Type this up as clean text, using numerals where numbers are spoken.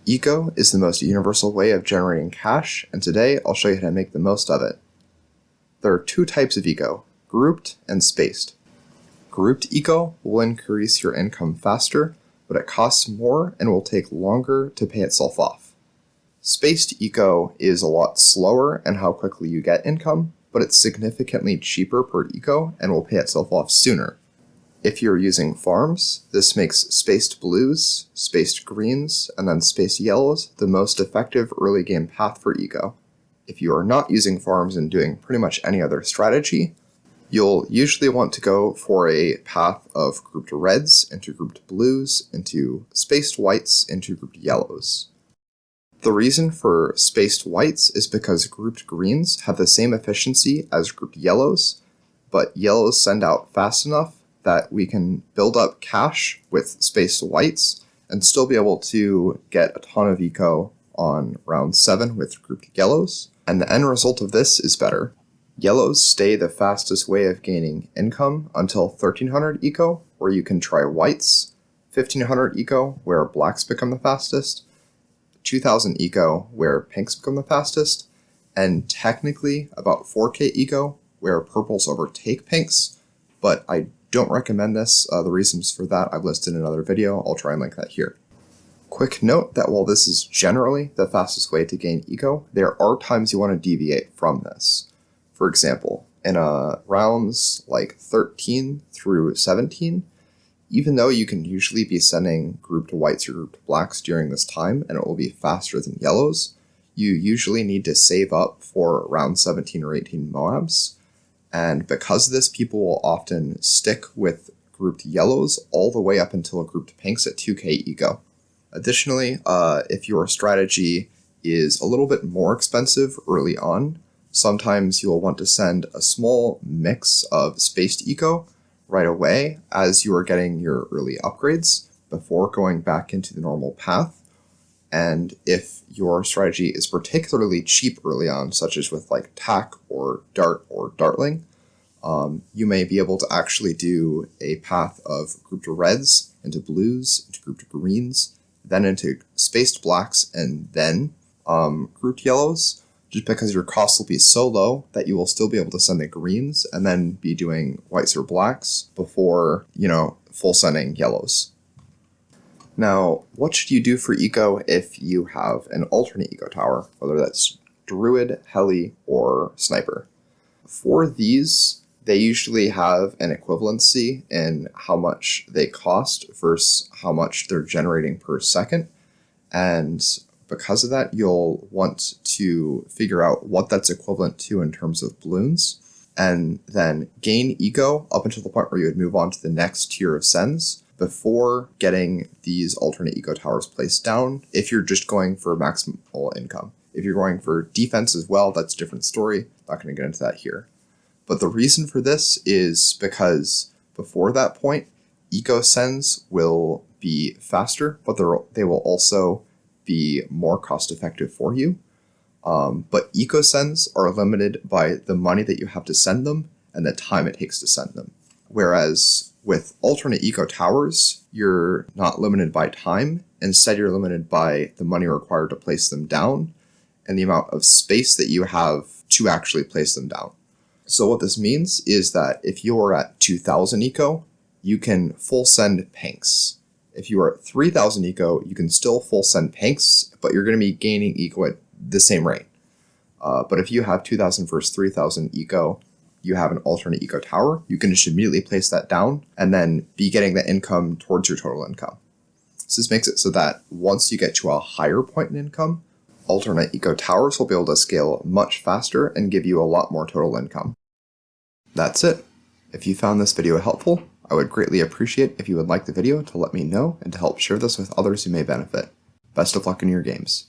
Eco is the most universal way of generating cash, and today I'll show you how to make the most of it. There are two types of eco, grouped and spaced. Grouped eco will increase your income faster, but it costs more and will take longer to pay itself off. Spaced eco is a lot slower in how quickly you get income, but it's significantly cheaper per eco and will pay itself off sooner. If you're using farms, this makes spaced blues, spaced greens, and then spaced yellows the most effective early game path for eco. If you are not using farms and doing pretty much any other strategy, you'll usually want to go for a path of grouped reds into grouped blues, into spaced whites, into grouped yellows. The reason for spaced whites is because grouped greens have the same efficiency as grouped yellows, but yellows send out fast enough that we can build up cash with spaced whites and still be able to get a ton of eco on round 7 with grouped yellows, and the end result of this is better. Yellows stay the fastest way of gaining income until 1300 eco, where you can try whites, 1500 eco, where blacks become the fastest, 2000 eco, where pinks become the fastest, and technically about 4k eco, where purples overtake pinks, but I don't recommend this. The reasons for that I've listed in another video. I'll try and link that here. Quick note that while this is generally the fastest way to gain eco, there are times you want to deviate from this. For example, in rounds like 13 through 17, even though you can usually be sending grouped whites or grouped blacks during this time and it will be faster than yellows, you usually need to save up for round 17 or 18 Moabs. And because of this, people will often stick with grouped yellows all the way up until grouped pinks at 2k eco. Additionally, if your strategy is a little bit more expensive early on, sometimes you'll want to send a small mix of spaced eco right away as you are getting your early upgrades before going back into the normal path. And if your strategy is particularly cheap early on, such as with like tack or dartling, you may be able to actually do a path of grouped reds into blues, into grouped greens, then into spaced blacks, and then grouped yellows, just because your cost will be so low that you will still be able to send the greens and then be doing whites or blacks before, full sending yellows. Now, what should you do for eco if you have an alternate eco tower, whether that's druid, heli, or sniper? For these, they usually have an equivalency in how much they cost versus how much they're generating per second. And because of that, you'll want to figure out what that's equivalent to in terms of balloons, and then gain eco up until the point where you would move on to the next tier of sends before getting these alternate eco towers placed down if you're just going for maximal income. If you're going for defense as well, that's a different story. Not going to get into that here. But the reason for this is because before that point, eco sends will be faster, but they will also be more cost effective for you. But eco sends are limited by the money that you have to send them and the time it takes to send them. Whereas with alternate eco towers, you're not limited by time. Instead, you're limited by the money required to place them down and the amount of space that you have to actually place them down. So what this means is that if you're at 2000 eco, you can full send pinks. If you are at 3000 eco, you can still full send pinks, but you're going to be gaining eco at the same rate. But if you have 2000 versus 3000 eco, you have an alternate eco tower, you can just immediately place that down and then be getting the income towards your total income. So this makes it so that once you get to a higher point in income, alternate eco towers will be able to scale much faster and give you a lot more total income. That's it. If you found this video helpful, I would greatly appreciate if you would like the video to let me know and to help share this with others who may benefit. Best of luck in your games.